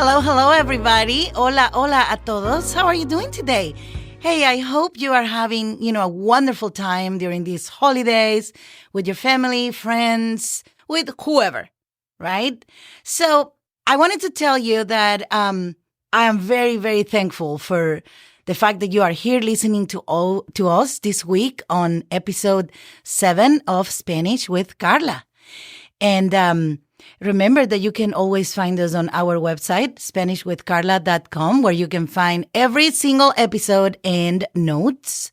Hello, hello, everybody. Hola, hola a todos. How are you doing today? Hey, I hope you are having, a wonderful time during these holidays with your family, friends, with whoever, right? So I wanted to tell you that I am very, very thankful for the fact that you are here listening to us this week on episode 7 of Spanish with Karla. And remember that you can always find us on our website, SpanishWithKarla.com, where you can find every single episode and notes.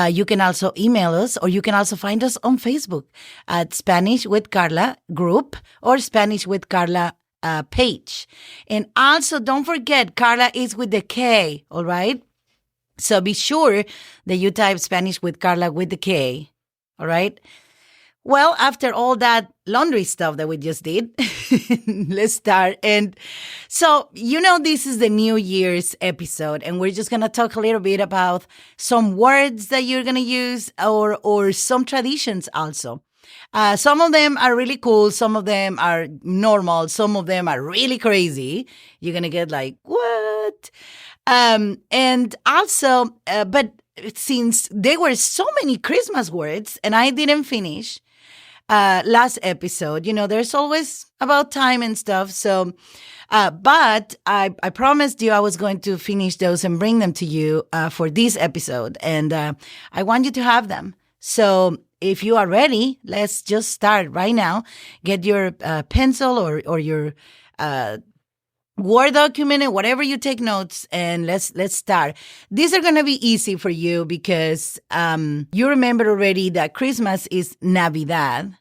You can also email us, or you can also find us on Facebook at Spanish with Karla group or Spanish with Karla page. And also, don't forget, Karla is with the K, all right? So be sure that you type Spanish with Karla with the K, all right? Well, after all that laundry stuff that we just did, let's start. And so, this is the New Year's episode, and we're just going to talk a little bit about some words that you're going to use or some traditions also. Some of them are really cool. Some of them are normal. Some of them are really crazy. You're going to get like, what? And also, but since there were so many Christmas words and I didn't finish last episode, there's always about time and stuff. So, but I promised you I was going to finish those and bring them to you for this episode. And I want you to have them. So if you are ready, let's just start right now. Get your pencil or your Word document and whatever you take notes, and let's start. These are going to be easy for you because you remember already that Christmas is Navidad.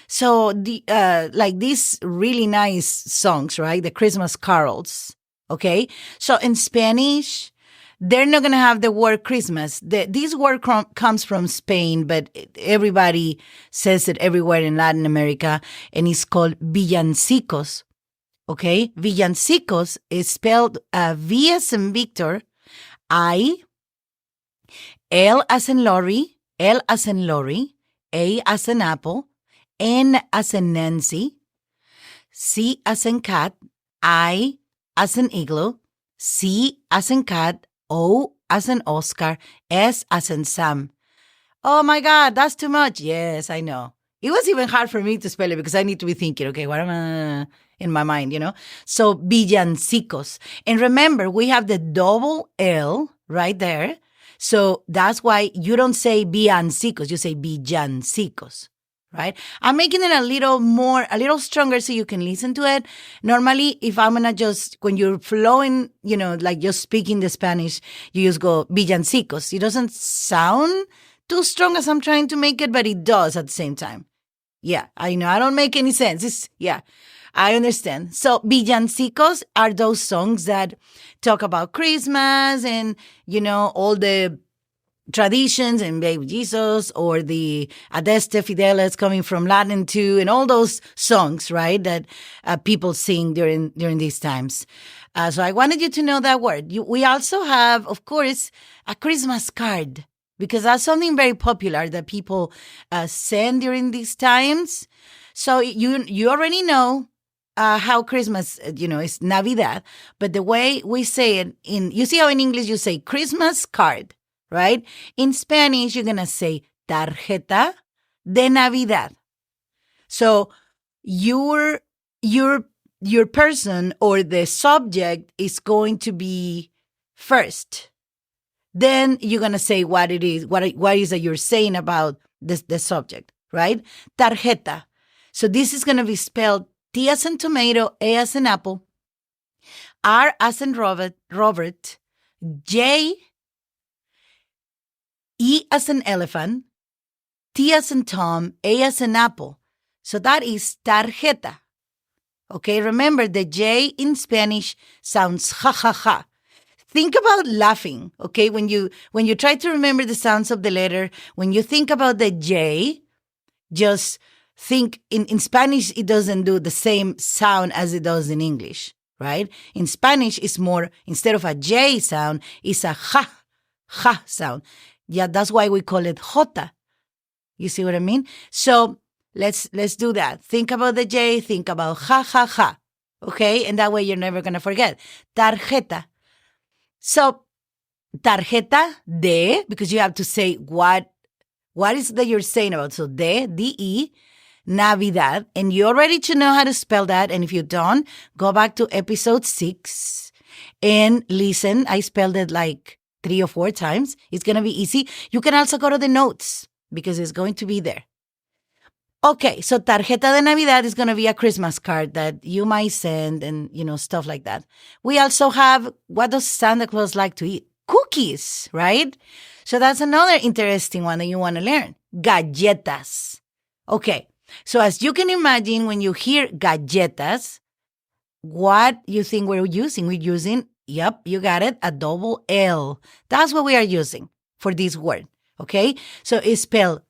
So like these really nice songs, right? The Christmas carols, okay? So in Spanish, they're not going to have the word Christmas. This word comes from Spain, but everybody says it everywhere in Latin America, and it's called villancicos. Okay, villancicos is spelled V as in Victor, I, L as in lorry, L as in lorry, A as in apple, N as in Nancy, C as in cat, I as in igloo, C as in cat, O as in Oscar, S as in Sam. Oh my God, that's too much. Yes, I know. It was even hard for me to spell it because I need to be thinking, okay, what am I in my mind, So villancicos. And remember, we have the double L right there. So that's why you don't say villancicos, you say villancicos, right? I'm making it a little stronger so you can listen to it. Normally, if I'm going to when you're flowing, like just speaking the Spanish, you just go villancicos. It doesn't sound too strong as I'm trying to make it, but it does at the same time. Yeah, I know. I don't make any sense. I understand. So villancicos are those songs that talk about Christmas and, all the traditions and baby Jesus or the Adeste Fideles coming from Latin too, and all those songs, right, that people sing during these times. So I wanted you to know that word. We also have, of course, a Christmas card, because that's something very popular that people send during these times. So you already know how Christmas, is Navidad. But the way we say it you see how in English you say Christmas card, right? In Spanish, you're going to say Tarjeta de Navidad. So your person or the subject is going to be first. Then you're going to say what it is, what is that you're saying about the subject, right? Tarjeta. So this is going to be spelled T as in tomato, A as in apple, R as in Robert, J, E as in elephant, T as in Tom, A as in apple. So that is tarjeta. Okay, remember the J in Spanish sounds ha ha ha. Think about laughing, okay? When you try to remember the sounds of the letter, when you think about the J, just think in Spanish, it doesn't do the same sound as it does in English, right? In Spanish, it's more, instead of a J sound, it's a ha sound. Yeah, that's why we call it jota. You see what I mean? So let's do that. Think about the J, think about ha. Okay? And that way you're never going to forget. Tarjeta. So, tarjeta de, because you have to say what is that you're saying about. So, de, Navidad. And you already should know how to spell that. And if you don't, go back to episode 6 and listen. I spelled it like 3 or 4 times. It's going to be easy. You can also go to the notes because it's going to be there. Okay, so Tarjeta de Navidad is going to be a Christmas card that you might send and, stuff like that. We also have, what does Santa Claus like to eat? Cookies, right? So that's another interesting one that you want to learn. Galletas. Okay, so as you can imagine, when you hear galletas, what you think we're using? We're using, yep, you got it, a double L. That's what we are using for this word, okay? So it's spelled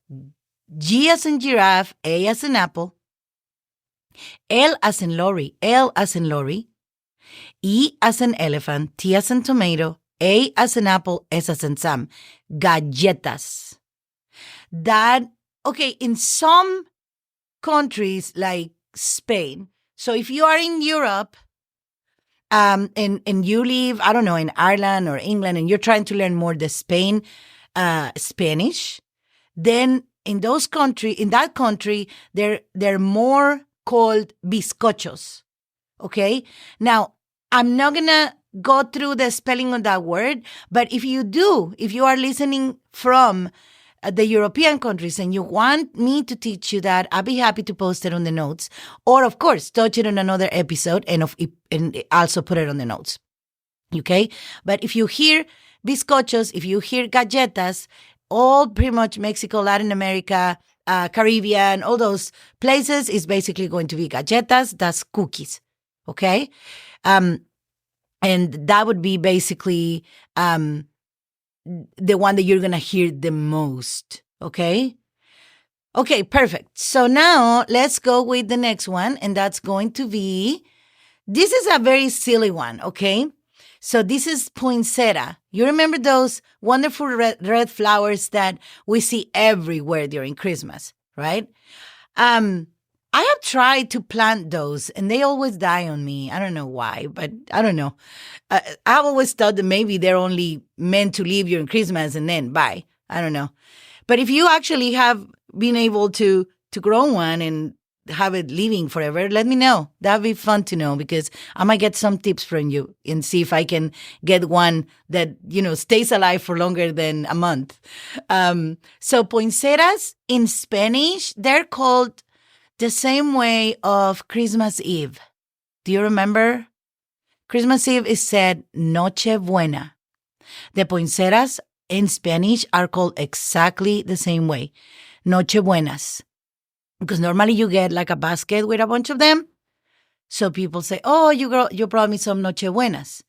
G as in giraffe, A as in apple, L as in lorry, E as in elephant, T as in tomato, A as in apple, S as in Sam. Galletas. That, okay, in some countries like Spain, so if you are in Europe, and you live, I don't know, in Ireland or England, and you're trying to learn more the Spanish, then in that country, they're more called bizcochos. Okay? Now, I'm not gonna go through the spelling of that word, but if you are listening from the European countries and you want me to teach you that, I'll be happy to post it on the notes. Or, of course, touch it on another episode and also put it on the notes. Okay? But if you hear bizcochos, if you hear galletas, all pretty much Mexico, Latin America, Caribbean, all those places is basically going to be galletas. That's cookies, okay? And that would be basically the one that you're going to hear the most, okay? Okay, perfect. So now let's go with the next one, and that's going to be, this is a very silly one, okay? So this is poinsettia. You remember those wonderful red flowers that we see everywhere during Christmas, right? I have tried to plant those, and they always die on me. I don't know why, but I don't know. I've always thought that maybe they're only meant to live during Christmas and then bye. I don't know. But if you actually have been able to grow one and have it living forever, let me know. That'd be fun to know because I might get some tips from you and see if I can get one that, stays alive for longer than a month. So poinsettias in Spanish, they're called the same way of Christmas Eve. Do you remember? Christmas Eve is said Noche Buena. The poinsettias in Spanish are called exactly the same way, Noche Buenas. Because normally you get like a basket with a bunch of them. So people say, oh, you brought me some Noche Buenas.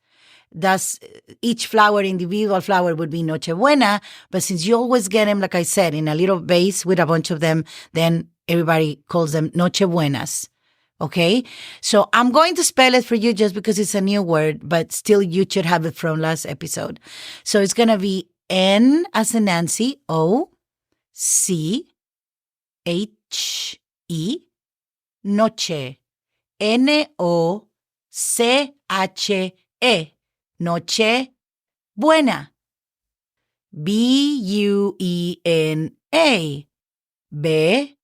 That's each individual flower would be Noche Buena. But since you always get them, like I said, in a little vase with a bunch of them, then everybody calls them Noche Buenas. Okay? So I'm going to spell it for you just because it's a new word, but still you should have it from last episode. So it's going to be N as in Nancy, O, C, H-E, noche, N-O-C-H-E, noche buena, B-U-E-N-A, B-U-E-N-A,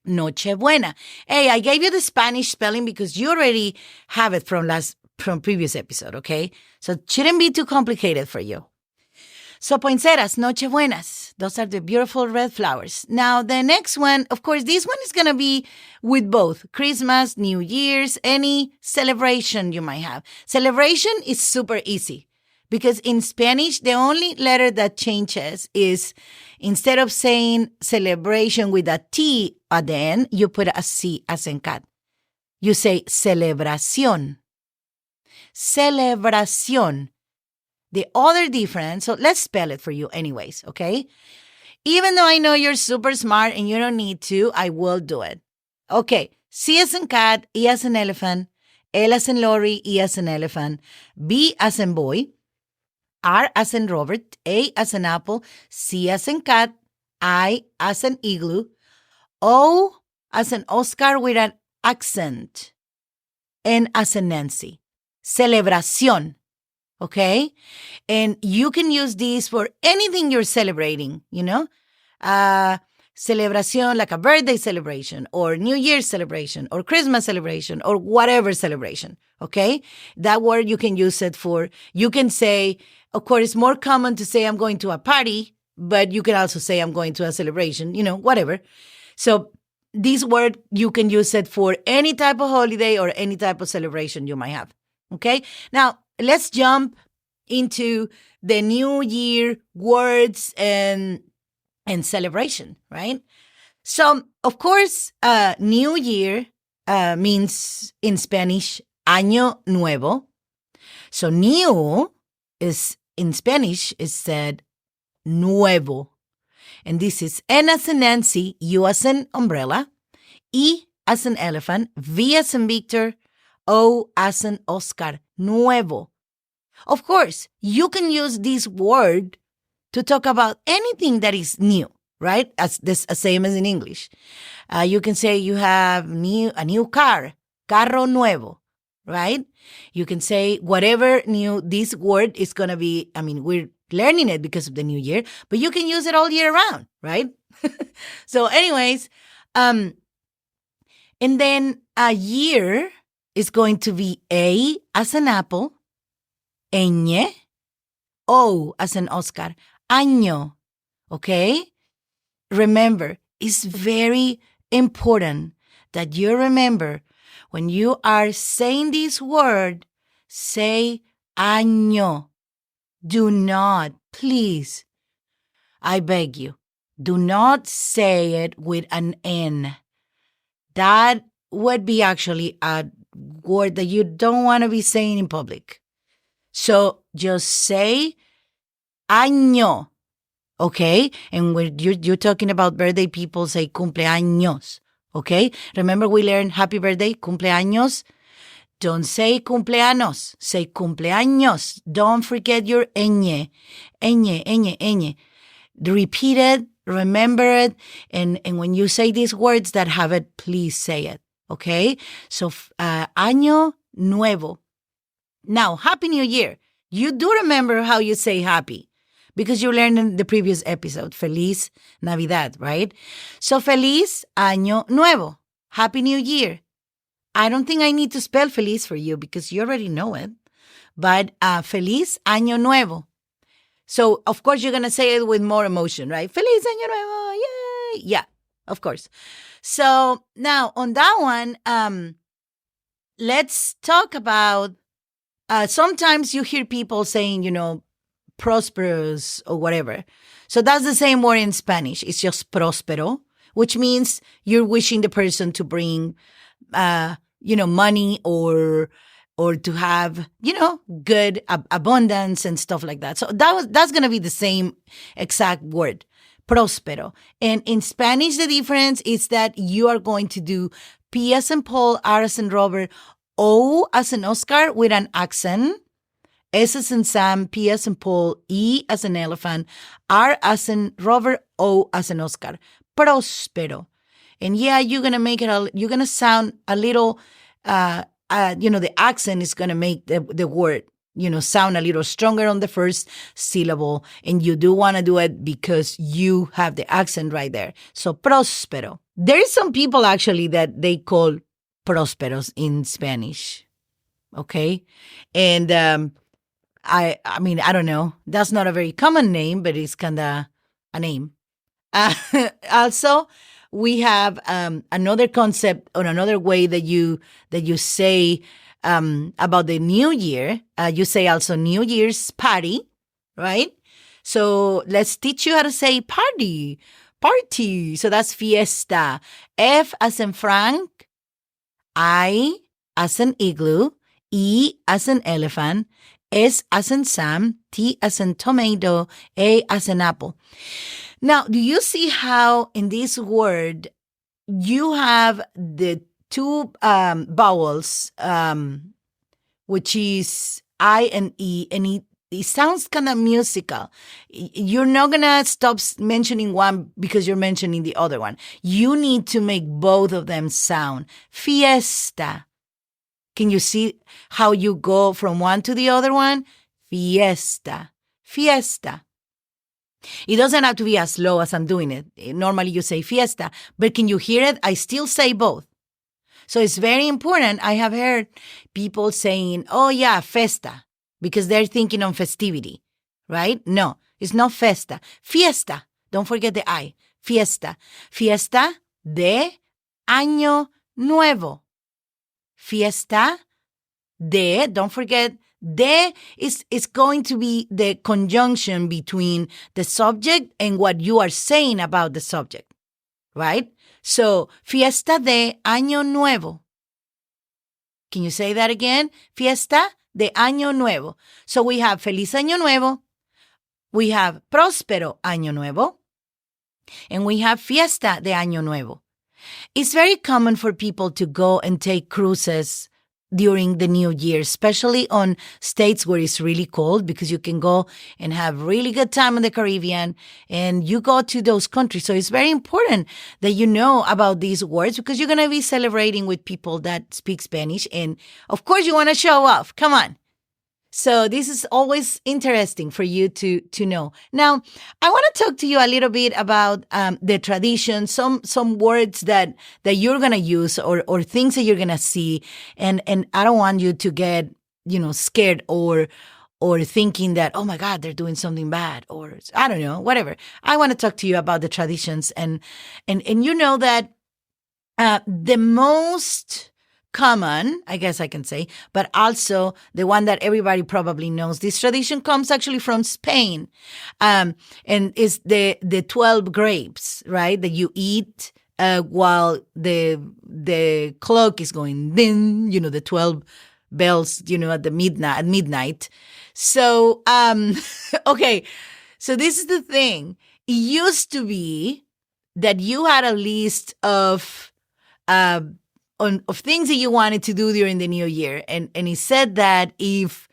noche buena. Hey, I gave you the Spanish spelling because you already have it from previous episode, okay? So it shouldn't be too complicated for you. So poinsettias, Noche Buenas. Those are the beautiful red flowers. Now, the next one, of course, this one is going to be with both Christmas, New Year's, any celebration you might have. Celebration is super easy because in Spanish, the only letter that changes is instead of saying celebration with a T at the end, you put a C as in cat. You say celebración. Celebración. The other difference, so let's spell it for you anyways, okay? Even though I know you're super smart and you don't need to, I will do it. Okay, C as in cat, E as in elephant, L as in lorry, E as in elephant, B as in boy, R as in Robert, A as in apple, C as in cat, I as an igloo. O as an Oscar with an accent. N as in Nancy. Celebración. Okay? And you can use these for anything you're celebrating, Celebración, like a birthday celebration or New Year's celebration or Christmas celebration or whatever celebration, okay? That word you can use it for. You can say, of course, it's more common to say I'm going to a party, but you can also say I'm going to a celebration, whatever. So this word, you can use it for any type of holiday or any type of celebration you might have, okay? Now, let's jump into the New Year words and celebration, right? So, of course, New Year means in Spanish, Año Nuevo. So, new is in Spanish is said nuevo. And this is N as in Nancy, U as in umbrella, E as in elephant, V as in Victor, O as in Oscar, nuevo. Of course, you can use this word to talk about anything that is new, right? As same as in English. You can say you have a new car, carro nuevo, right? You can say whatever new this word is going to be. I mean, we're learning it because of the new year, but you can use it all year round, right? So anyways, and then a year is going to be A as an apple, ñ, O as an Oscar, año, okay? Remember, it's very important that you remember when you are saying this word, say año. Do not, please, I beg you, do not say it with an N. That would be actually a word that you don't want to be saying in public. So just say año, okay? And when you're talking about birthday, people say cumpleaños, okay? Remember we learned happy birthday, cumpleaños? Don't say cumpleaños, say cumpleaños. Don't forget your ñ. Repeat it, remember it, and when you say these words that have it, please say it, okay? So, Año Nuevo. Now, Happy New Year. You do remember how you say happy because you learned in the previous episode, Feliz Navidad, right? So, Feliz Año Nuevo. Happy New Year. I don't think I need to spell feliz for you because you already know it. But Feliz Año Nuevo. So, of course, you're going to say it with more emotion, right? Feliz Año Nuevo. Yay. Yeah, of course. So, now on that one, let's talk about, sometimes you hear people saying, prosperous or whatever. So that's the same word in Spanish. It's just prospero, which means you're wishing the person to bring money or to have, good abundance and stuff like that. So that's going to be the same exact word, prospero. And in Spanish, the difference is that you are going to do P as in Paul, R as in Robert, O as in Oscar with an accent, S as in Sam, P as in Paul, E as in elephant, R as in Robert, O as in Oscar. Prospero. And yeah, you're going to make it, you're going to sound a little, the accent is going to make the word, sound a little stronger on the first syllable. And you do want to do it because you have the accent right there. So prospero. There is some people actually that they call prosperos in Spanish. Okay. And, I mean, I don't know. That's not a very common name, but it's kind of a name. Also, we have another concept or another way that you say about the New Year. You say also New Year's party, right? So let's teach you how to say party. So that's fiesta. F as in Frank, I as in igloo, E as in elephant, S as in Sam, T as in tomato, A as in apple. Now, do you see how in this word you have the two vowels, which is I and E, and it sounds kind of musical. You're not going to stop mentioning one because you're mentioning the other one. You need to make both of them sound. Fiesta. Can you see how you go from one to the other one? Fiesta. Fiesta. It doesn't have to be as slow as I'm doing it. Normally you say fiesta, but can you hear it? I still say both. So it's very important. I have heard people saying, oh yeah, festa, because they're thinking on festivity, right? No, it's not festa. Fiesta. Don't forget the I. Fiesta. Fiesta de Año Nuevo. Fiesta de, don't forget, de is going to be the conjunction between the subject and what you are saying about the subject, right? So, Fiesta de Año Nuevo. Can you say that again? Fiesta de Año Nuevo. So we have Feliz Año Nuevo, we have Prospero Año Nuevo, and we have Fiesta de Año Nuevo. It's very common for people to go and take cruises during the new year, especially on states where it's really cold, because you can go and have really good time in the Caribbean and you go to those countries. So it's very important that you know about these words because you're going to be celebrating with people that speak Spanish. And of course you want to show off. Come on. So this is always interesting for you to know. Now, I want to talk to you a little bit about the tradition, some words that you're going to use or things that you're going to see. And I don't want you to get, scared or thinking that, oh my God, they're doing something bad or I don't know, whatever. I want to talk to you about the traditions and you know that the most common, I guess I can say, but also the one that everybody probably knows. This tradition comes actually from Spain, and is the 12 grapes, right? That you eat while the clock is going ding, the 12 bells, at midnight. So, okay. So this is the thing. It used to be that you had a list of things that you wanted to do during the new year. And he said that if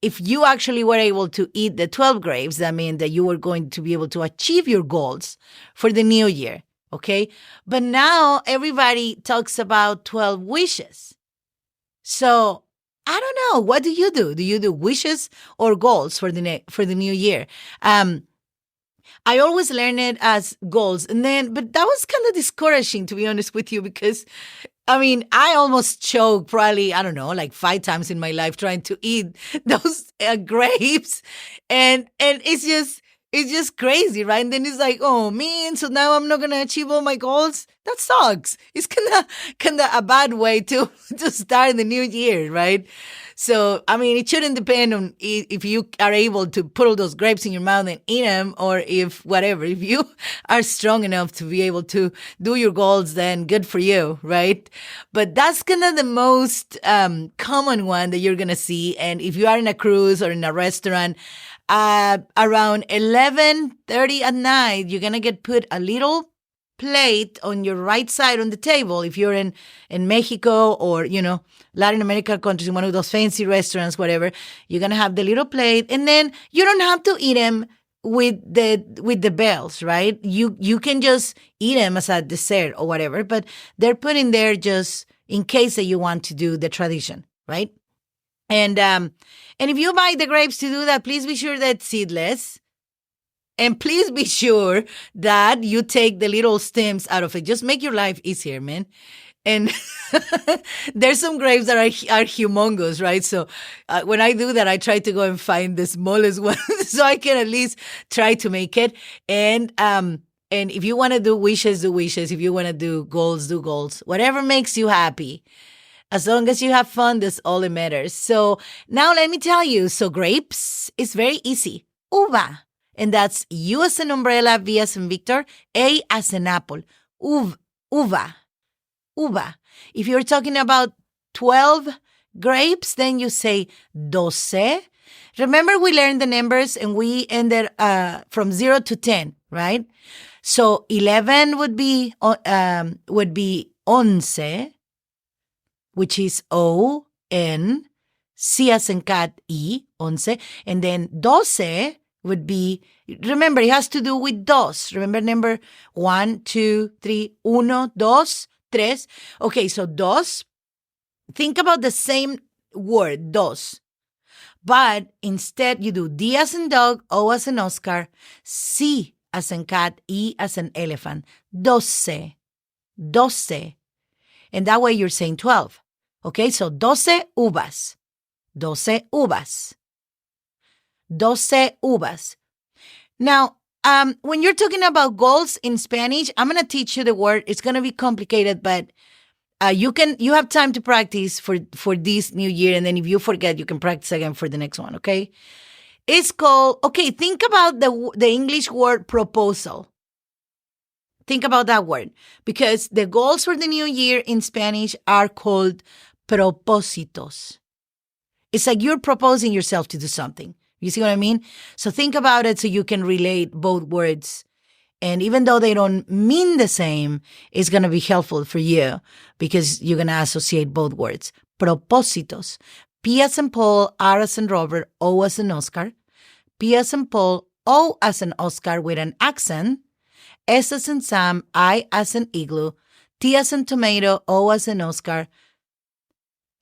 you actually were able to eat the 12 grapes, that meant that you were going to be able to achieve your goals for the new year. Okay. But now everybody talks about 12 wishes. So I don't know. What do you do? Do you do wishes or goals for the new year? I always learn it as goals. But that was kind of discouraging, to be honest with you, because I almost choked probably, I don't know, like 5 times in my life trying to eat those grapes. And it's just crazy, right? And then it's like, oh man, so now I'm not going to achieve all my goals? That sucks. It's kind of a bad way to start the new year, right? So, it shouldn't depend on if you are able to put all those grapes in your mouth and eat them or if you are strong enough to be able to do your goals, then good for you, right? But that's kind of the most common one that you're going to see. And if you are in a cruise or in a restaurant, around 11:30 at night, you're going to get put a little plate on your right side on the table. If you're in Mexico or, Latin American countries, in one of those fancy restaurants, whatever, you're going to have the little plate. And then you don't have to eat them with the bells, right? You can just eat them as a dessert or whatever, but they're put in there just in case that you want to do the tradition, right? And if you buy the grapes to do that, please be sure that it's seedless. And please be sure that you take the little stems out of it. Just make your life easier, man. And there's some grapes that are humongous, right? So when I do that, I try to go and find the smallest one so I can at least try to make it. And if you want to do wishes, do wishes. If you want to do goals, do goals. Whatever makes you happy. As long as you have fun, that's all that matters. So now let me tell you. So grapes is very easy. Uva. And that's U as an umbrella, V as in Victor, A as an apple. Uva. Uva. If you're talking about 12 grapes, then you say 12. Remember we learned the numbers and we ended from 0 to 10, right? So 11 would be once, which is O-N-C-E. C as in cat, I, 11. And then 12 would be, remember, it has to do with dos. Remember number 1, 2, 3, uno, dos, tres. Okay, so dos, think about the same word, dos. But instead, you do D as in dog, O as in Oscar, C as in cat, E as in elephant. 12. 12. And that way you're saying 12. Okay, so 12 uvas. 12 uvas. 12 uvas. Now, when you're talking about goals in Spanish, I'm going to teach you the word. It's going to be complicated, but you have time to practice for this new year. And then if you forget, you can practice again for the next one, okay? It's called, okay, think about the English word proposal. Think about that word, because the goals for the new year in Spanish are called propósitos. It's like you're proposing yourself to do something. You see what I mean? So think about it so you can relate both words. And even though they don't mean the same, it's going to be helpful for you because you're going to associate both words. Propósitos. P as in Paul, R as in Robert, O as in Oscar. P as in Paul, O as in Oscar with an accent. S as in Sam, I as in Igloo. T as in Tomato, O as in Oscar.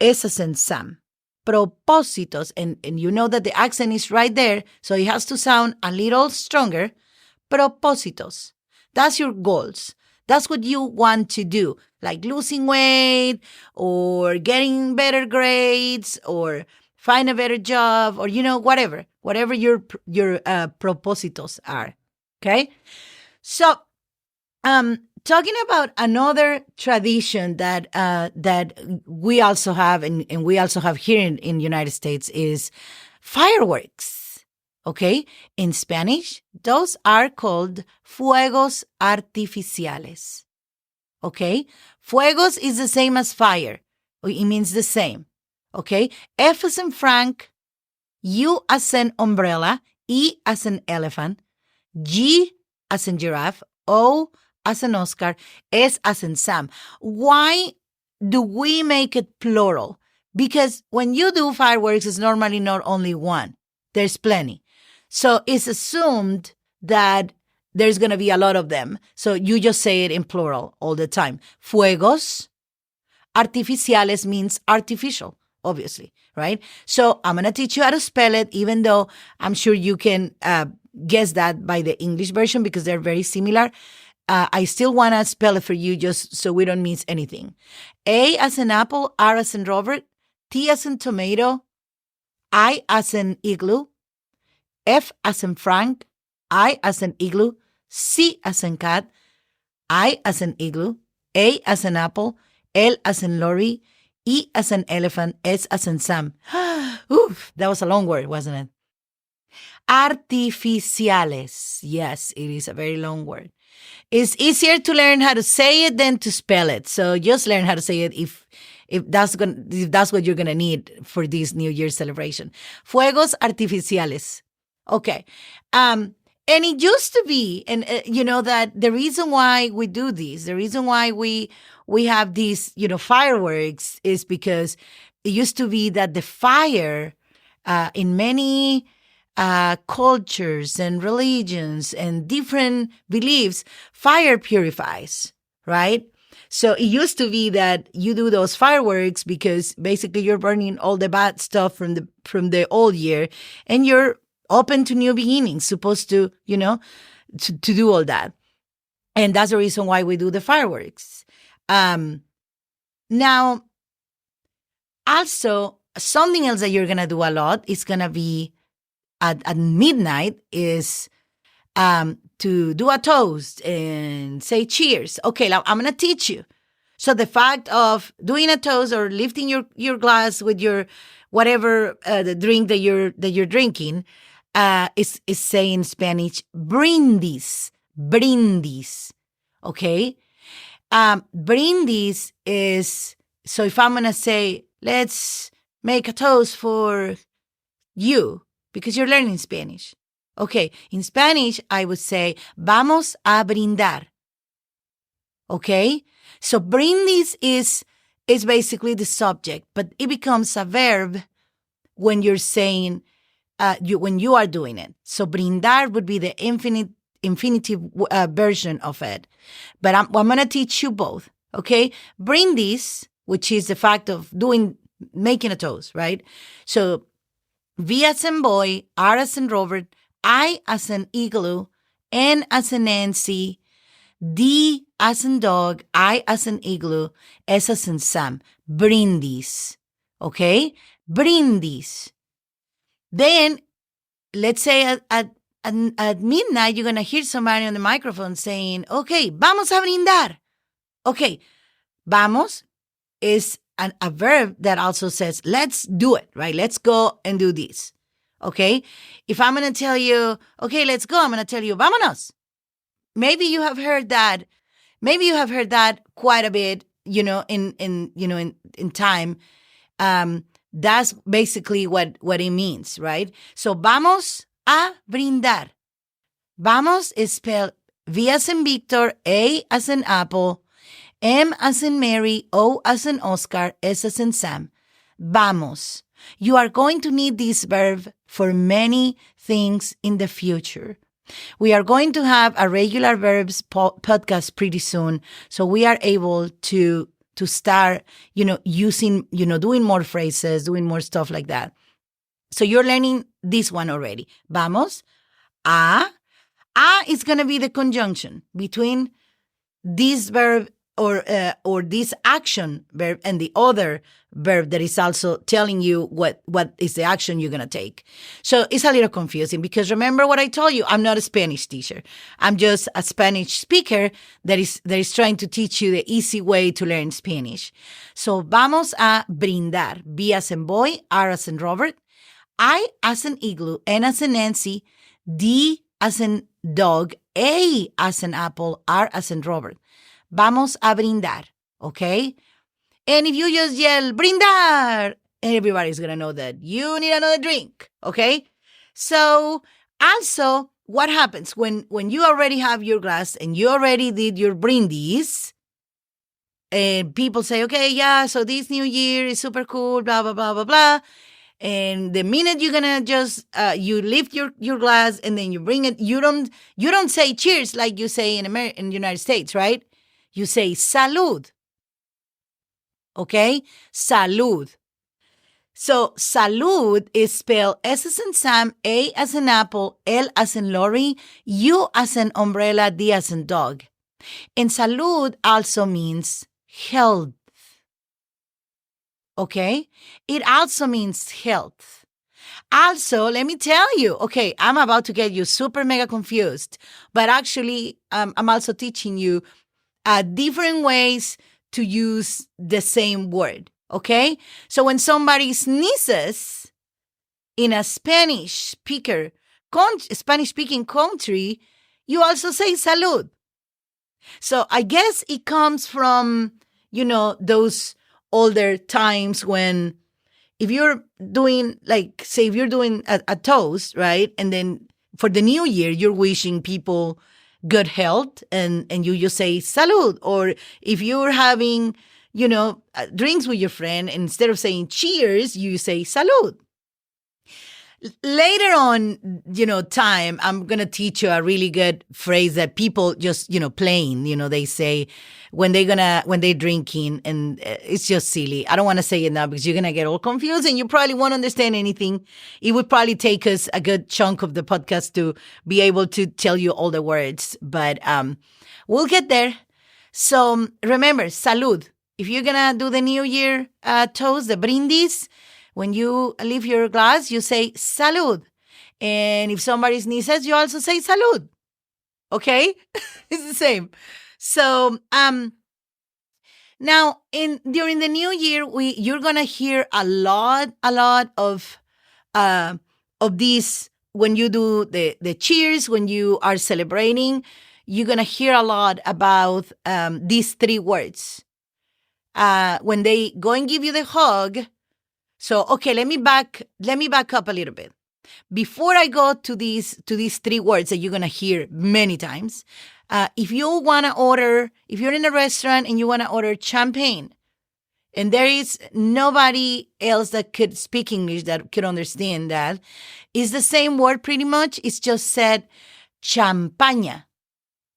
S as in Sam. Propósitos. And you know that the accent is right there, so it has to sound a little stronger. Propósitos. That's your goals. That's what you want to do, like losing weight or getting better grades or find a better job or, whatever your propósitos are. Okay. So, talking about another tradition that we also have and we also have here in United States is fireworks. Okay, in Spanish, those are called fuegos artificiales. Okay, fuegos is the same as fire. It means the same. Okay, F as in Frank, U as in umbrella, E as in elephant, G as in giraffe, O as in Oscar, S as in Sam. Why do we make it plural? Because when you do fireworks, it's normally not only one. There's plenty. So it's assumed that there's going to be a lot of them. So you just say it in plural all the time. Fuegos artificiales means artificial, obviously, right? So I'm going to teach you how to spell it, even though I'm sure you can guess that by the English version because they're very similar. I still want to spell it for you just so we don't miss anything. A as in apple, R as in Robert, T as in tomato, I as in igloo, F as in Frank, I as in igloo, C as in cat, I as in igloo, A as in apple, L as in lorry, E as in elephant, S as in Sam. Oof, that was a long word, wasn't it? Artificiales. Yes, it is a very long word. It's easier to learn how to say it than to spell it. So just learn how to say it if that's what you're gonna need for this New Year's celebration. Fuegos artificiales. Okay. And it used to be, and that the reason why we do this, the reason why we have these, fireworks is because it used to be that the fire in many cultures and religions and different beliefs, fire purifies, right? So it used to be that you do those fireworks because basically you're burning all the bad stuff from the old year and you're open to new beginnings, supposed to, to do all that. And that's the reason why we do the fireworks. Now, also, something else that you're going to do a lot is going to be at midnight is to do a toast and say cheers. Okay, now I'm going to teach you. So the fact of doing a toast or lifting your glass with your whatever the drink that you're drinking is saying in Spanish brindis. Brindis. Okay? Brindis is, so if I'm going to say, let's make a toast for you, because you're learning Spanish. Okay, in Spanish, I would say, vamos a brindar. Okay? So brindis is basically the subject, but it becomes a verb when you're saying, when you are doing it. So brindar would be the infinitive version of it. But I'm going to teach you both, okay? Brindis, which is the fact of making a toast, right? So V as in boy, R as in Robert, I as in igloo, N as in Nancy, D as in dog, I as in igloo, S as in Sam. Brindis, okay? Brindis. Then, let's say at midnight, you're going to hear somebody on the microphone saying, okay, vamos a brindar. Okay, vamos is a verb that also says, let's do it, right? Let's go and do this, okay? If I'm going to tell you, okay, let's go, I'm going to tell you, vámonos. Maybe you have heard that. Maybe you have heard that quite a bit, in time. That's basically what it means, right? So vamos a brindar. Vamos is spelled V as in Victor, A as in Apple, M as in Mary, O as in Oscar, S as in Sam. Vamos. You are going to need this verb for many things in the future. We are going to have a regular verbs podcast pretty soon, so we are able to start, using, doing more phrases, doing more stuff like that. So you're learning this one already. Vamos. A is going to be the conjunction between this verb or this action verb and the other verb that is also telling you what is the action you're going to take. So it's a little confusing because remember what I told you, I'm not a Spanish teacher. I'm just a Spanish speaker that is trying to teach you the easy way to learn Spanish. So vamos a brindar. B as in boy, R as in Robert, I as in igloo, N as in Nancy, D as in dog, A as in apple, R as in Robert. Vamos a brindar, okay? And if you just yell, brindar, everybody's going to know that you need another drink, okay? So also, what happens when you already have your glass and you already did your brindis, and people say, okay, yeah, so this new year is super cool, blah, blah, blah, blah, blah. And the minute you're going to just, you lift your glass and then you bring it, you don't say cheers like you say in the United States, right? You say salud. Okay? Salud. So salud is spelled S as in Sam, A as in apple, L as in Lorry, U as in umbrella, D as in dog. And salud also means health. Okay? It also means health. Also, let me tell you, okay, I'm about to get you super mega confused, but actually, I'm also teaching you different ways to use the same word, okay? So when somebody sneezes in a Spanish-speaking country, you also say salud. So I guess it comes from, those older times when if you're doing, like, say, if you're doing a toast, right? And then for the new year, you're wishing people good health and you just say salud. Or if you're having, drinks with your friend, and instead of saying cheers, you say salud. Later on, time, I'm going to teach you a really good phrase that people just, plain, they say when they're drinking, and it's just silly. I don't want to say it now because you're going to get all confused and you probably won't understand anything. It would probably take us a good chunk of the podcast to be able to tell you all the words, but we'll get there. So remember, salud. If you're going to do the New Year toast, the brindis, when you leave your glass, you say salud. And if somebody sneezes, you also say salud. Okay? It's the same. So now during the new year, you're gonna hear a lot of these when you do the cheers, when you are celebrating, you're gonna hear a lot about these three words. When they go and give you the hug. So, okay, let me back up a little bit. Before I go to these three words that you're going to hear many times, if you're in a restaurant and you want to order champagne, and there is nobody else that could speak English that could understand that, it's the same word pretty much. It's just said champaña.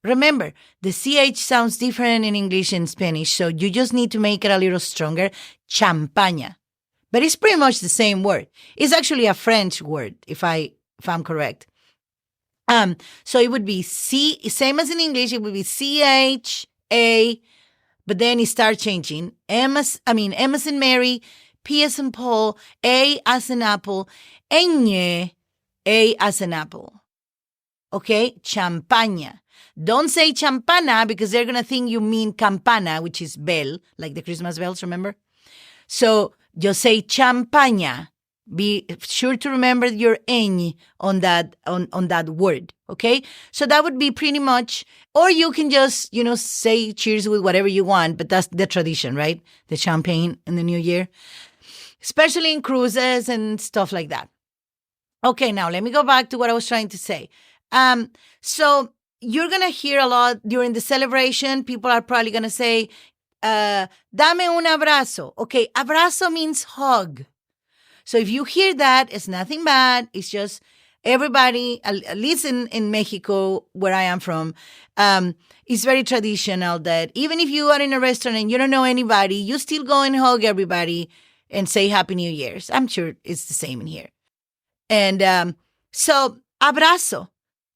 Remember, the CH sounds different in English and Spanish, so you just need to make it a little stronger. Champaña. But it's pretty much the same word. It's actually a French word, if I'm correct. So it would be same as in English, it would be C-H-A, but then it starts changing. M as in Mary, P as in Paul, A as in apple, ñ, A as in apple. Okay? Champaña. Don't say champana because they're going to think you mean campana, which is bell, like the Christmas bells, remember? So just say champaña. Be sure to remember your ñ on that word, okay? So that would be pretty much, or you can just, say cheers with whatever you want, but that's the tradition, right? The champagne in the new year, especially in cruises and stuff like that. Okay, now let me go back to what I was trying to say. So you're going to hear a lot during the celebration. People are probably going to say, dame un abrazo. Okay, abrazo means hug. So if you hear that, it's nothing bad. It's just everybody, at least in Mexico, where I am from, it's very traditional that even if you are in a restaurant and you don't know anybody, you still go and hug everybody and say Happy New Year's. I'm sure it's the same in here. And so, abrazo.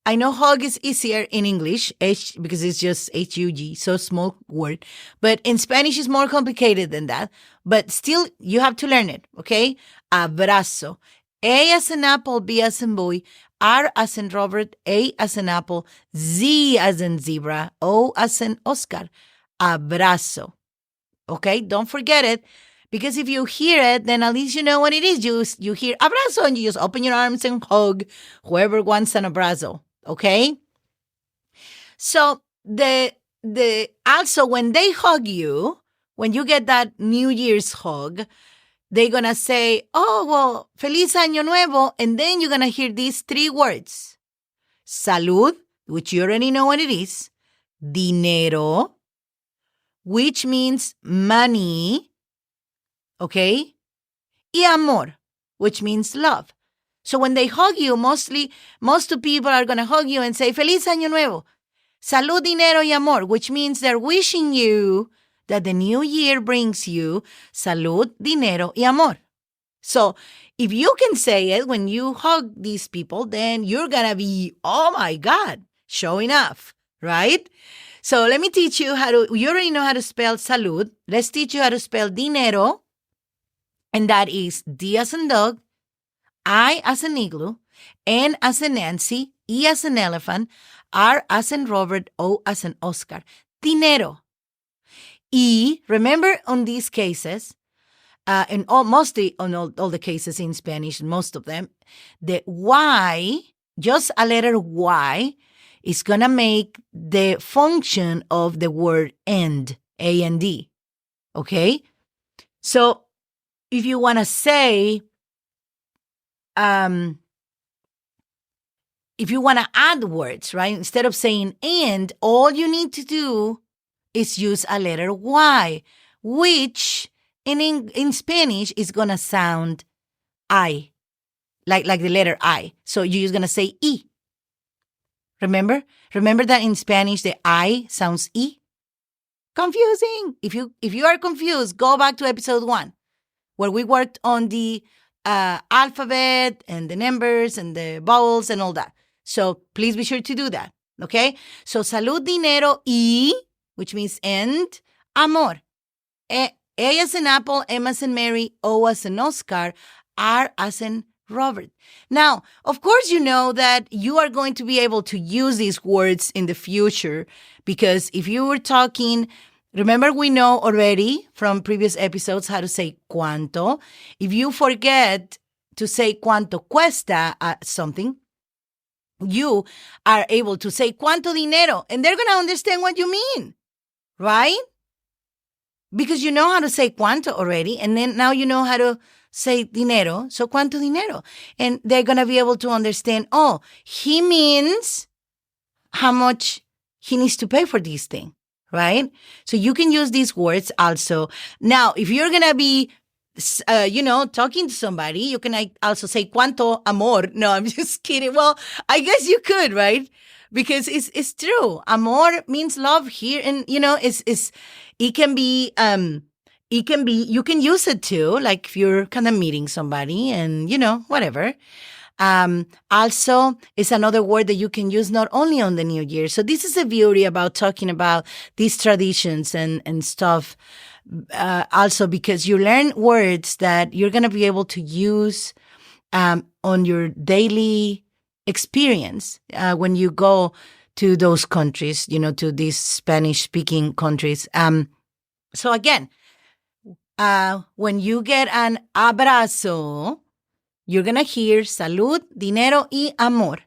I know hug is easier in English, because it's just H-U-G, so small word. But in Spanish, it's more complicated than that. But still, you have to learn it, okay? Abrazo. A as in apple, B as in boy, R as in Robert, A as in apple, Z as in zebra, O as in Oscar. Abrazo. Okay? Don't forget it. Because if you hear it, then at least you know what it is. You hear abrazo and you just open your arms and hug whoever wants an abrazo. Okay? So also when they hug you, when you get that New Year's hug, they're going to say, oh, well, feliz Año Nuevo. And then you're going to hear these three words. Salud, which you already know what it is. Dinero, which means money. Okay? Y amor, which means love. So when they hug you, most people are going to hug you and say, Feliz Año Nuevo, salud, dinero y amor, which means they're wishing you that the new year brings you salud, dinero y amor. So if you can say it when you hug these people, then you're going to be, oh my God, showing off, right? So let me teach you you already know how to spell salud. Let's teach you how to spell dinero. And that is D as in dog, I as in igloo, N as in Nancy, E as in elephant, R as in Robert, O as in Oscar. Dinero. Y, remember on these cases, and mostly on all the cases in Spanish, most of them, the Y, just a letter Y, is going to make the function of the word end, A-N-D. Okay? So, if you want to say, if you want to add words, right? Instead of saying and, all you need to do is use a letter Y, which in Spanish is going to sound I, like the letter I. So you're just going to say E. Remember that in Spanish, the I sounds E? Confusing. If you are confused, go back to episode 1. Where we worked on the alphabet and the numbers and the vowels and all that. So please be sure to do that, okay? So salud, dinero, y, which means and, amor. A as in apple, M as in Mary, O as in Oscar, R as in Robert. Now, of course, you know that you are going to be able to use these words in the future because if you were talking... Remember, we know already from previous episodes how to say cuánto. If you forget to say cuánto cuesta something, you are able to say cuánto dinero, and they're going to understand what you mean, right? Because you know how to say cuánto already, and then now you know how to say dinero, so cuánto dinero. And they're going to be able to understand, oh, he means how much he needs to pay for this thing. right? So you can use these words also. Now, if you're going to be, talking to somebody, you can also say cuánto amor. No, I'm just kidding. Well, I guess you could, right? Because it's true. Amor means love here. And, it can be, you can use it too, like if you're kind of meeting somebody and, whatever. Also, it's another word that you can use not only on the New Year. So this is the beauty about talking about these traditions and stuff. Also, because you learn words that you're going to be able to use on your daily experience when you go to those countries, to these Spanish-speaking countries. So again, when you get an abrazo, you're going to hear salud, dinero, y amor.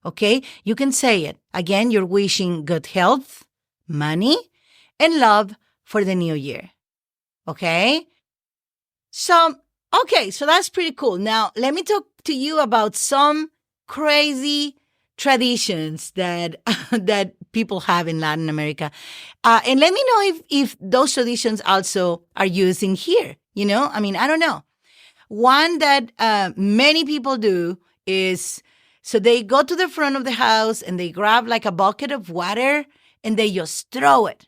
Okay? You can say it. Again, you're wishing good health, money, and love for the new year. Okay? So that's pretty cool. Now, let me talk to you about some crazy traditions that people have in Latin America. And let me know if those traditions also are used in here. I don't know. One that many people do is, so they go to the front of the house and they grab like a bucket of water and they just throw it.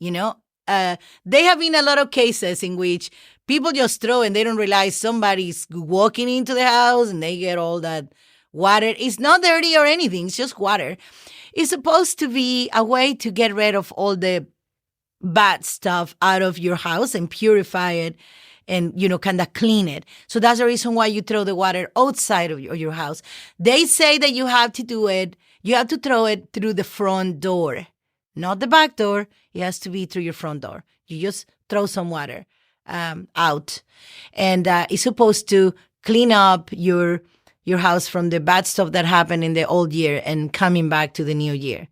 They have been a lot of cases in which people just throw and they don't realize somebody's walking into the house and they get all that water. It's not dirty or anything. It's just water. It's supposed to be a way to get rid of all the bad stuff out of your house and purify it and, kind of clean it. So that's the reason why you throw the water outside of your house. They say that you have to do it. You have to throw it through the front door, not the back door. It has to be through your front door. You just throw some water out. And it's supposed to clean up your house from the bad stuff that happened in the old year and coming back to the new year.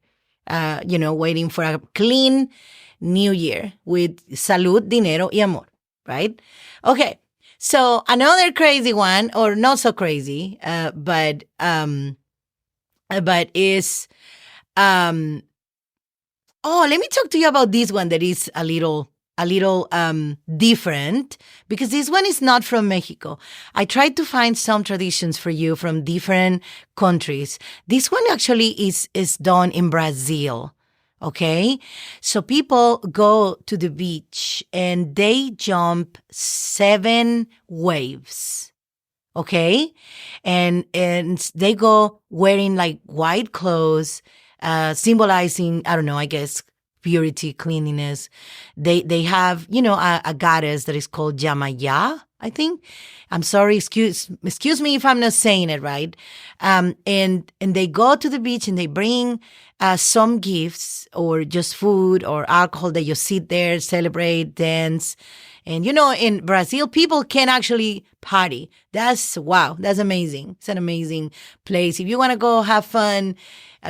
Waiting for a clean new year with salud, dinero, y amor. Right? Okay. So another crazy one, or not so crazy, but is, let me talk to you about this one that is a little different, because this one is not from Mexico. I tried to find some traditions for you from different countries. This one actually is done in Brazil. Okay, so people go to the beach and they jump 7 waves. Okay, and they go wearing like white clothes, symbolizing, I don't know, I guess purity, cleanliness. They have, a goddess that is called Yamaya, I think. I'm sorry, excuse me if I'm not saying it right. And they go to the beach and they bring some gifts or just food or alcohol. That you sit there, celebrate, dance. And, in Brazil, people can actually party. That's amazing. It's an amazing place. If you want to go have fun,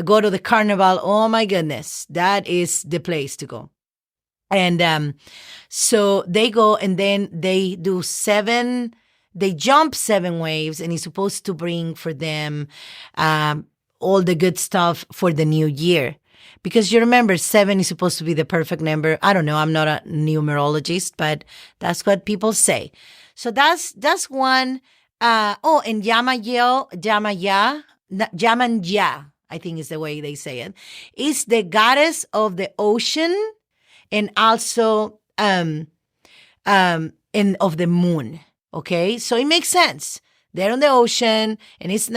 go to the carnival, oh my goodness, that is the place to go. And so they go and then they do they jump 7 waves, and it's supposed to bring for them all the good stuff for the new year. Because you remember, 7 is supposed to be the perfect number. I don't know. I'm not a numerologist, but that's what people say. So that's one. And Yamanya, I think is the way they say it, is the goddess of the ocean and also and of the moon. Okay, so it makes sense. They're on the ocean, and it's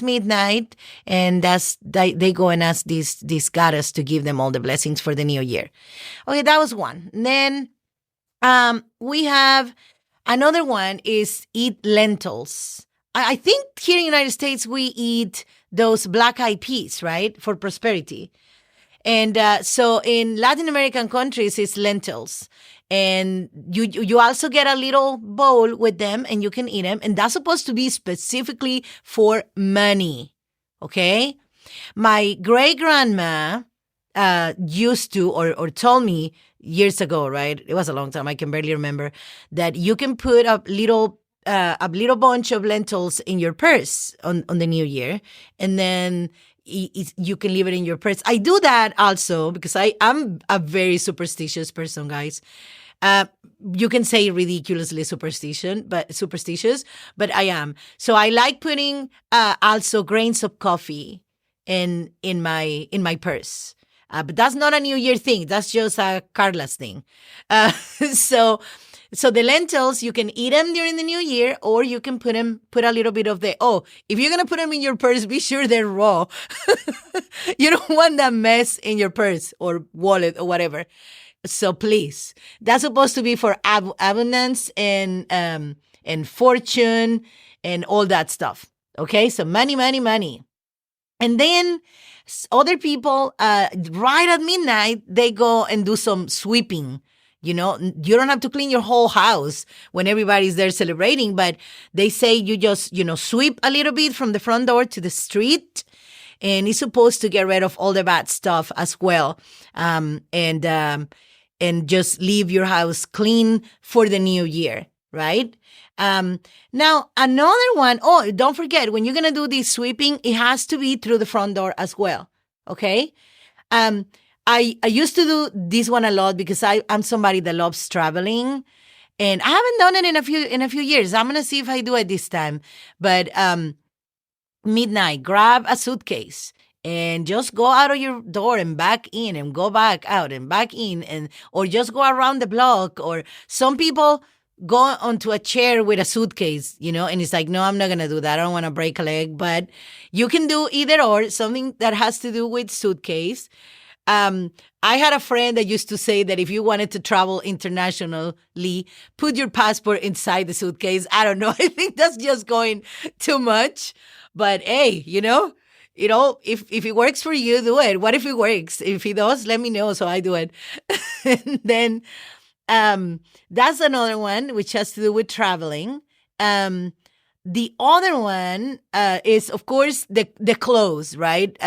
midnight, and they go and ask this goddess to give them all the blessings for the new year. Okay, that was one. And then we have another one is eat lentils. I think here in the United States we eat those black-eyed peas, right, for prosperity. And so in Latin American countries, it's lentils. And you also get a little bowl with them and you can eat them. And that's supposed to be specifically for money. Okay? My great-grandma used to or told me years ago, right? It was a long time. I can barely remember that you can put a little bunch of lentils in your purse on the new year. And then you can leave it in your purse. I do that also because I'm a very superstitious person, guys. You can say ridiculously superstitious, but I am. So I like putting also grains of coffee in my purse. But that's not a New Year thing. That's just a Karla's thing. So the lentils, you can eat them during the New Year, or you can put a little bit of if you're going to put them in your purse, be sure they're raw. You don't want that mess in your purse or wallet or whatever. So please, that's supposed to be for abundance and fortune and all that stuff. Okay. So money, money, money. And then other people, right at midnight, they go and do some sweeping. You don't have to clean your whole house when everybody's there celebrating, but they say you just, sweep a little bit from the front door to the street, and it's supposed to get rid of all the bad stuff as well. And just leave your house clean for the new year, right? Now, another one, don't forget, when you're going to do this sweeping, it has to be through the front door as well, okay? I used to do this one a lot because I'm somebody that loves traveling, and I haven't done it in a few years. I'm gonna see if I do it this time. But midnight, grab a suitcase and just go out of your door and back in, and go back out and back in, or just go around the block. Or some people go onto a chair with a suitcase, and it's like, no, I'm not gonna do that. I don't want to break a leg. But you can do either or, something that has to do with suitcase. I had a friend that used to say that if you wanted to travel internationally, put your passport inside the suitcase. I don't know. I think that's just going too much. But hey, if it works for you, do it. What if it works? If it does, let me know so I do it. And then that's another one which has to do with traveling. The other one is, of course, the clothes, right?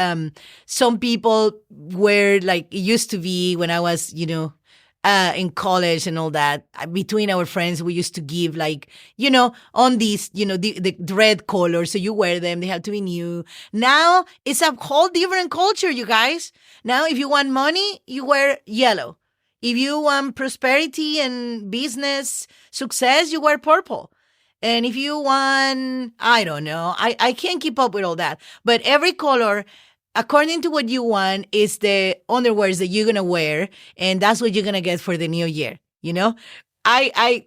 Some people wear, like it used to be when I was, in college and all that. Between our friends, we used to give on these, the red color. So you wear them, they have to be new. Now it's a whole different culture, you guys. Now, if you want money, you wear yellow. If you want prosperity and business success, you wear purple. And if you want, I don't know, I can't keep up with all that. But every color, according to what you want, is the underwears that you're going to wear. And that's what you're going to get for the new year. I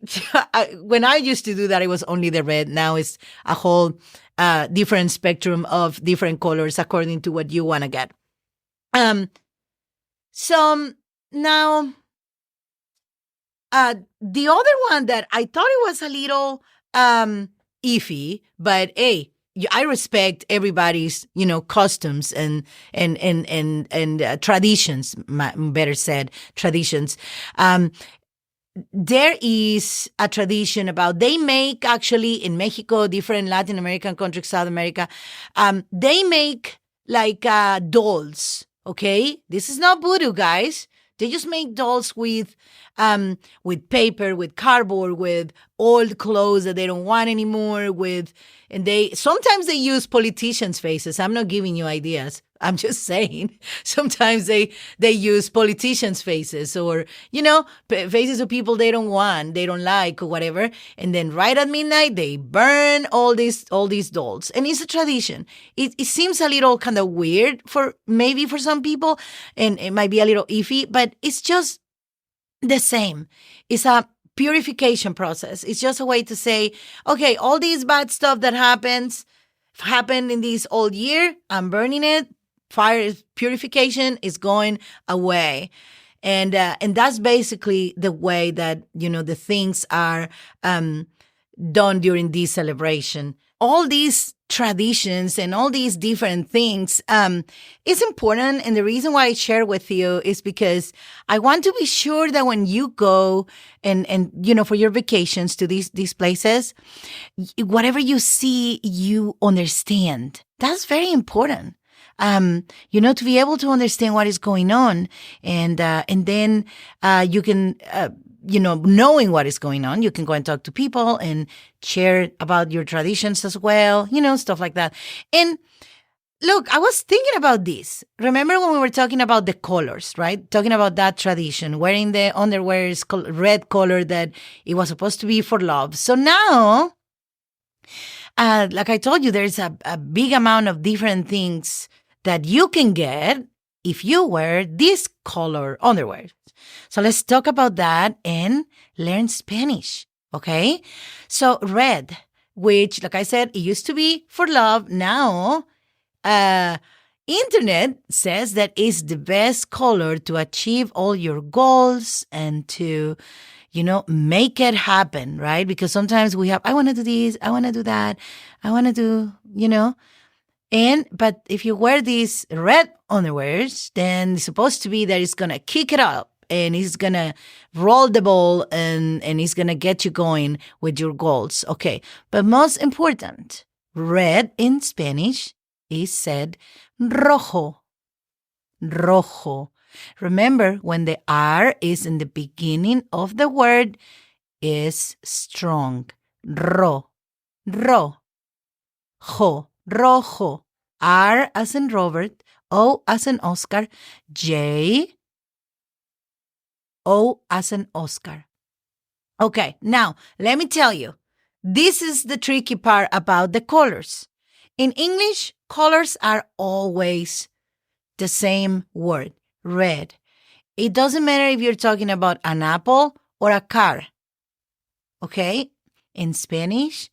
when I used to do that, it was only the red. Now it's a whole different spectrum of different colors according to what you want to get. So now, the other one that I thought it was a little iffy, but hey, I respect everybody's, customs and traditions, better said, traditions. There is a tradition about, they make actually in Mexico, different Latin American countries, South America, they make like dolls, okay? This is not voodoo, guys. They just make dolls with paper, with cardboard, with old clothes that they don't want anymore, and sometimes they use politicians' faces. I'm not giving you ideas. I'm just saying. Sometimes they use politicians' faces, or, faces of people they don't want, they don't like, or whatever. And then right at midnight, they burn all these dolls. And it's a tradition. It seems a little kind of weird for some people, and it might be a little iffy, but it's just the same. It's a purification process. It's just a way to say, okay, all these bad stuff that happened in this old year, I'm burning it. Fire purification is going away. And that's basically the way that, the things are done during this celebration. All these traditions and all these different things is important. And the reason why I share with you is because I want to be sure that when you go and for your vacations to these places, whatever you see, you understand. That's very important. To be able to understand what is going on, and then you can, knowing what is going on, you can go and talk to people and share about your traditions as well, stuff like that. And look, I was thinking about this. Remember when we were talking about the colors, right? Talking about that tradition, wearing the underwear is red color that it was supposed to be for love. So now, like I told you, there's a big amount of different things that you can get if you wear this color underwear. So let's talk about that and learn Spanish, okay? So red, which, like I said, it used to be for love. Now, internet says that it's the best color to achieve all your goals and to, make it happen, right? Because sometimes we have, I want to do this, I want to do that, I want to do, but if you wear these red underwears, then it's supposed to be that it's going to kick it up and it's going to roll the ball and it's going to get you going with your goals. Okay. But most important, red in Spanish is said rojo. Rojo. Remember, when the R is in the beginning of the word, is strong. Ro. Jo. Rojo. R as in Robert. O as in Oscar. J. O as in Oscar. Okay, now, let me tell you. This is the tricky part about the colors. In English, colors are always the same word, red. It doesn't matter if you're talking about an apple or a car. Okay? In Spanish,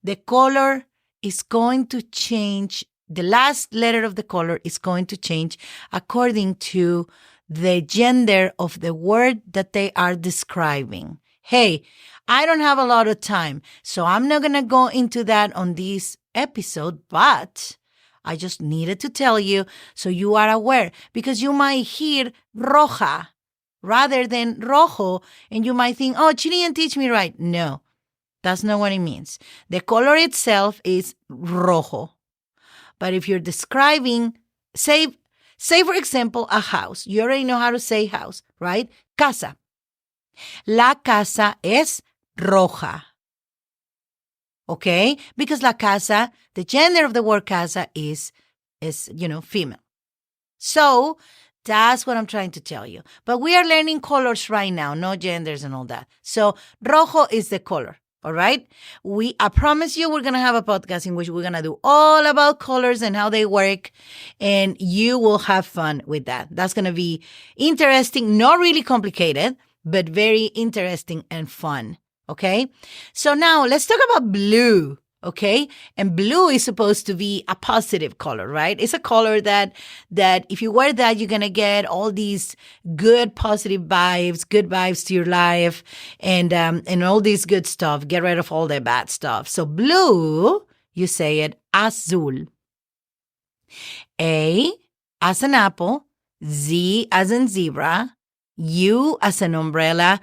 the color is going to change. The last letter of the color is going to change according to the gender of the word that they are describing. Hey, I don't have a lot of time, so I'm not going to go into that on this episode, but I just needed to tell you so you are aware, because you might hear roja rather than rojo, and you might think, oh, she didn't teach me right. No, that's not what it means. The color itself is rojo. But if you're describing, say for example, a house. You already know how to say house, right? Casa. La casa es roja. Okay? Because la casa, the gender of the word casa is female. So that's what I'm trying to tell you. But we are learning colors right now, no genders and all that. So rojo is the color. All right? I promise you we're going to have a podcast in which we're going to do all about colors and how they work, and you will have fun with that. That's going to be interesting, not really complicated, but very interesting and fun. Okay? So now let's talk about blue. Okay? And blue is supposed to be a positive color, right? It's a color that if you wear that, you're going to get all these good positive vibes, good vibes to your life, and all this good stuff. Get rid of all the bad stuff. So blue, you say it azul. A as an apple, Z as in zebra, U as an umbrella,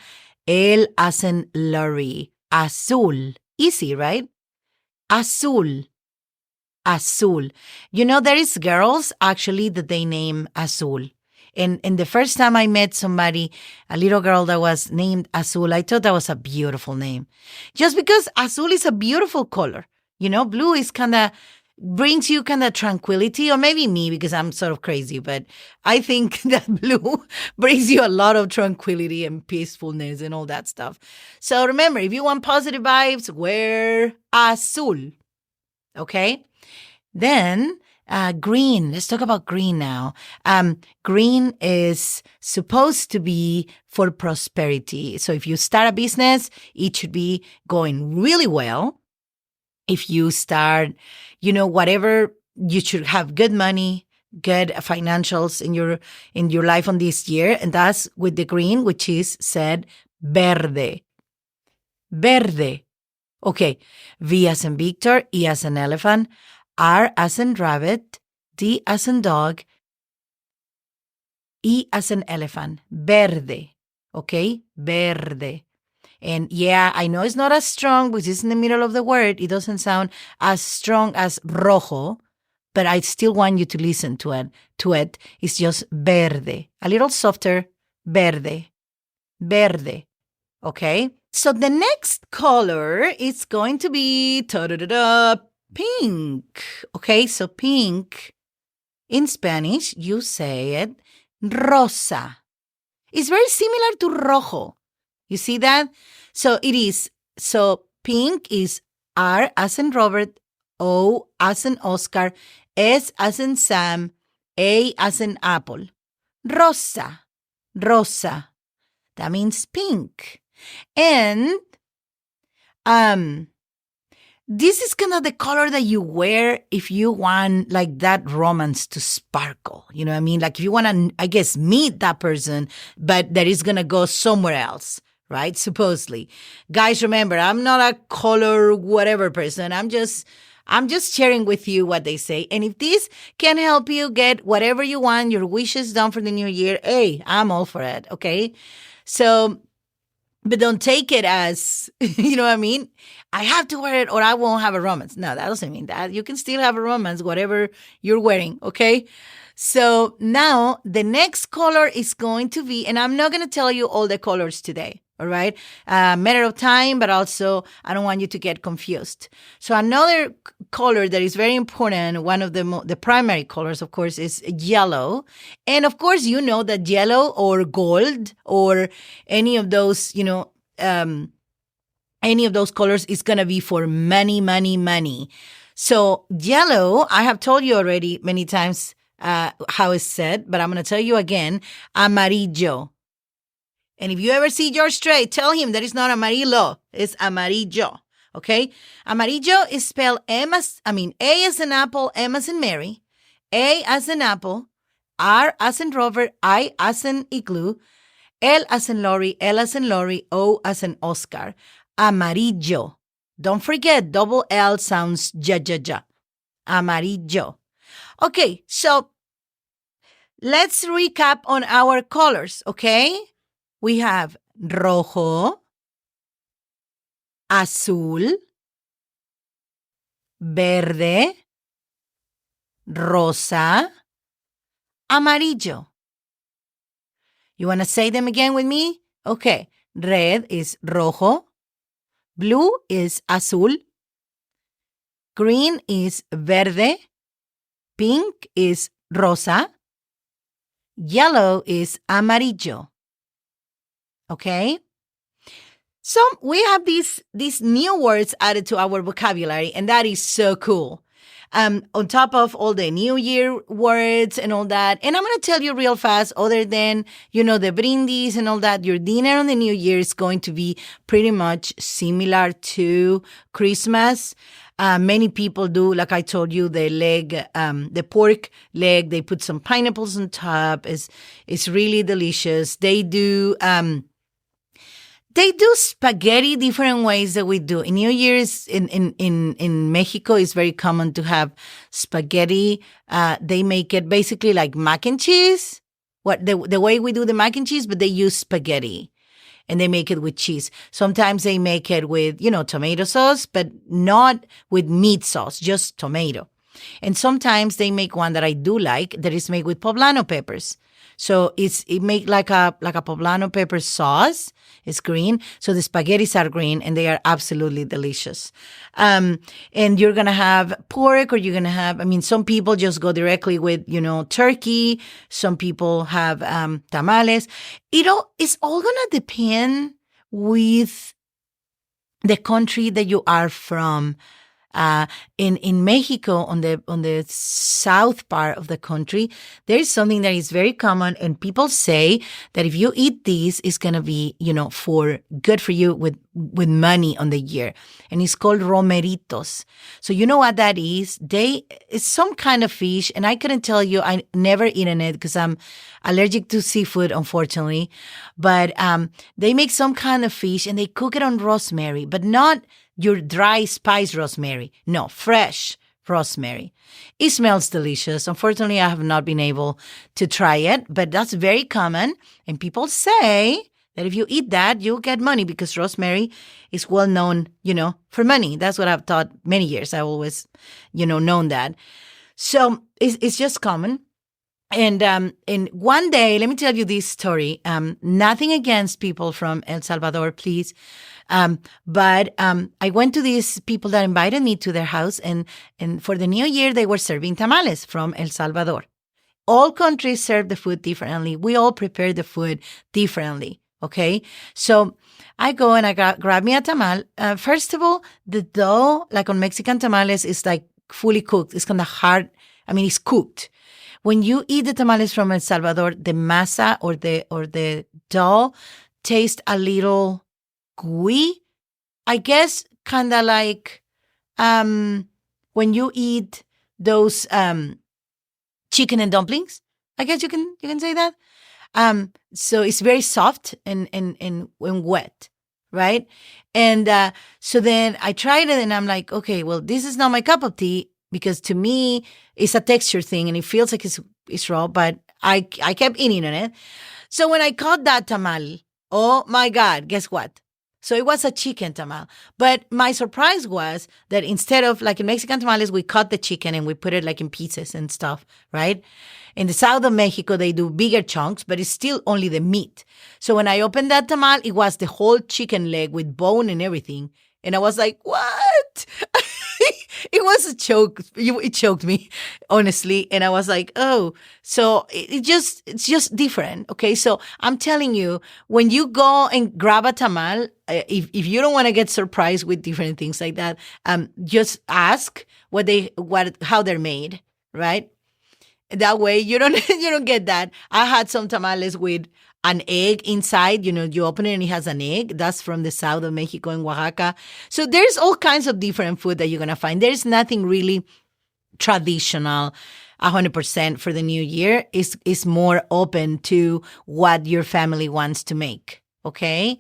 L as in lorry. Azul. Easy, right? Azul. Azul. There is girls actually that they name Azul. And the first time I met somebody, a little girl that was named Azul, I thought that was a beautiful name. Just because Azul is a beautiful color. Blue is brings you tranquility, or maybe me because I'm sort of crazy, but I think that blue brings you a lot of tranquility and peacefulness and all that stuff. So remember, if you want positive vibes, wear azul. Okay? Then green. Let's talk about green now. Green is supposed to be for prosperity. So if you start a business, it should be going really well. If you start, whatever, you should have good money, good financials in your life on this year. And that's with the green, which is said verde. Verde. Okay. V as in Victor, E as in elephant, R as in rabbit, D as in dog, E as in elephant. Verde. Okay? Verde. And yeah, I know it's not as strong because it's in the middle of the word. It doesn't sound as strong as rojo, but I still want you to listen to it. It's just verde. A little softer, verde. Verde. Okay? So the next color is going to be pink. Okay? So pink In Spanish, you say it rosa. It's very similar to rojo. You see that? So it is. So pink is R as in Robert, O as in Oscar, S as in Sam, A as in apple. Rosa. Rosa. That means pink. And this is kind of the color that you wear if you want like that romance to sparkle. You know what I mean? Like if you want to, I guess, meet that person, but that is going to go somewhere else, right? Supposedly. Guys, remember, I'm not a color whatever person. I'm just sharing with you what they say. And if this can help you get whatever you want, your wishes done for the new year, hey, I'm all for it, okay? So, but don't take it as, you know what I mean? I have to wear it or I won't have a romance. No, that doesn't mean that. You can still have a romance, whatever you're wearing, okay? So now the next color is going to be, and I'm not going to tell you all the colors today, all right? Matter of time, but also I don't want you to get confused. So another color that is very important, one of the primary colors, of course, is yellow. And of course, you know that yellow or gold or any of those, any of those colors is going to be for money, money, money. So yellow, I have told you already many times how it's said, but I'm going to tell you again, amarillo. And if you ever see George Strait, tell him that it's not amarillo, it's amarillo, okay? Amarillo is spelled A as in apple, M as in Mary, A as in apple, R as in Robert, I as in igloo, L as in Lorry, L as in Lorry, O as in Oscar. Amarillo. Don't forget, double L sounds ja. Amarillo. Okay, so let's recap on our colors, okay? We have rojo, azul, verde, rosa, amarillo. You want to say them again with me? Okay. Red is rojo. Blue is azul. Green is verde. Pink is rosa. Yellow is amarillo. Okay? So we have these new words added to our vocabulary, and that is so cool. On top of all the New Year words and all that. And I'm going to tell you real fast, other than, the brindis and all that, your dinner on the New Year is going to be pretty much similar to Christmas. Many people do, like I told you, the pork leg, they put some pineapples on top. It's really delicious. They do spaghetti different ways that we do. In New Year's in Mexico, it's very common to have spaghetti. They make it basically like mac and cheese. The way we do the mac and cheese, but they use spaghetti. And they make it with cheese. Sometimes they make it with, tomato sauce, but not with meat sauce, just tomato. And sometimes they make one that I do like that is made with poblano peppers. So it make like a poblano pepper sauce. It's green. So the spaghettis are green and they are absolutely delicious. And you're going to have pork, or you're going to have, some people just go directly with, turkey. Some people have tamales. It's all going to depend with the country that you are from. In Mexico, on the south part of the country, there is something that is very common, and people say that if you eat these, it's gonna be, for good for you with money on the year, and it's called romeritos. So you know what that is? It's some kind of fish, and I couldn't tell you. I never eaten it because I'm allergic to seafood, unfortunately. But they make some kind of fish, and they cook it on rosemary, but not your dry spice rosemary. No, fresh rosemary. It smells delicious. Unfortunately, I have not been able to try it, but that's very common. And people say that if you eat that, you'll get money because rosemary is well known, for money. That's what I've thought many years. I always, known that. So it's just common. And one day, let me tell you this story. Nothing against people from El Salvador, please. But I went to these people that invited me to their house, and for the new year, they were serving tamales from El Salvador. all countries serve the food differently. We all prepare the food differently, okay? So I go and I grab me a tamal. First of all, the dough, like on Mexican tamales, is like fully cooked. It's kind of hard. I mean, it's cooked. When you eat the tamales from El Salvador, the masa or the dough tastes a little gooey. I guess kind of like when you eat those chicken and dumplings. I guess you can say that. So it's very soft and wet, right? And so then I tried it and I'm like, okay, well, this is not my cup of tea because to me it's a texture thing and it feels like it's raw, but I kept eating on it. So when I caught that tamal, oh my God, guess what? So it was a chicken tamal. But my surprise was that instead of, like in Mexican tamales, we cut the chicken and we put it like in pieces and stuff, right? In the south of Mexico, they do bigger chunks, but it's still only the meat. So when I opened that tamal, it was the whole chicken leg with bone and everything. And I was like, what? It was a joke. It choked me, honestly. And I was like, oh, so it's just different. Okay. So I'm telling you, when you go and grab a tamal, if you don't want to get surprised with different things like that, just ask how they're made, right? That way you don't get that. I had some tamales with an egg inside, you open it and it has an egg. That's from the south of Mexico in Oaxaca. So there's all kinds of different food that you're going to find. There's nothing really traditional 100% for the new year. It's more open to what your family wants to make. Okay?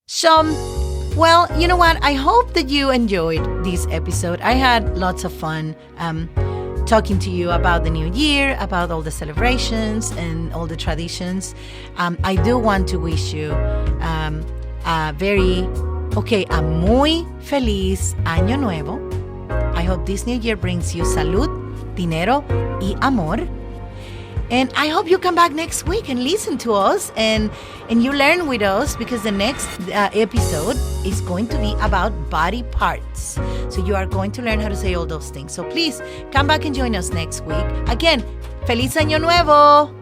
So, well, you know what? I hope that you enjoyed this episode. I had lots of fun talking to you about the new year, about all the celebrations and all the traditions. I do want to wish you a muy feliz Año Nuevo. I hope this new year brings you salud, dinero y amor. And I hope you come back next week and listen to us and you learn with us because the next episode is going to be about body parts. So you are going to learn how to say all those things. So please come back and join us next week. Again, Feliz Año Nuevo!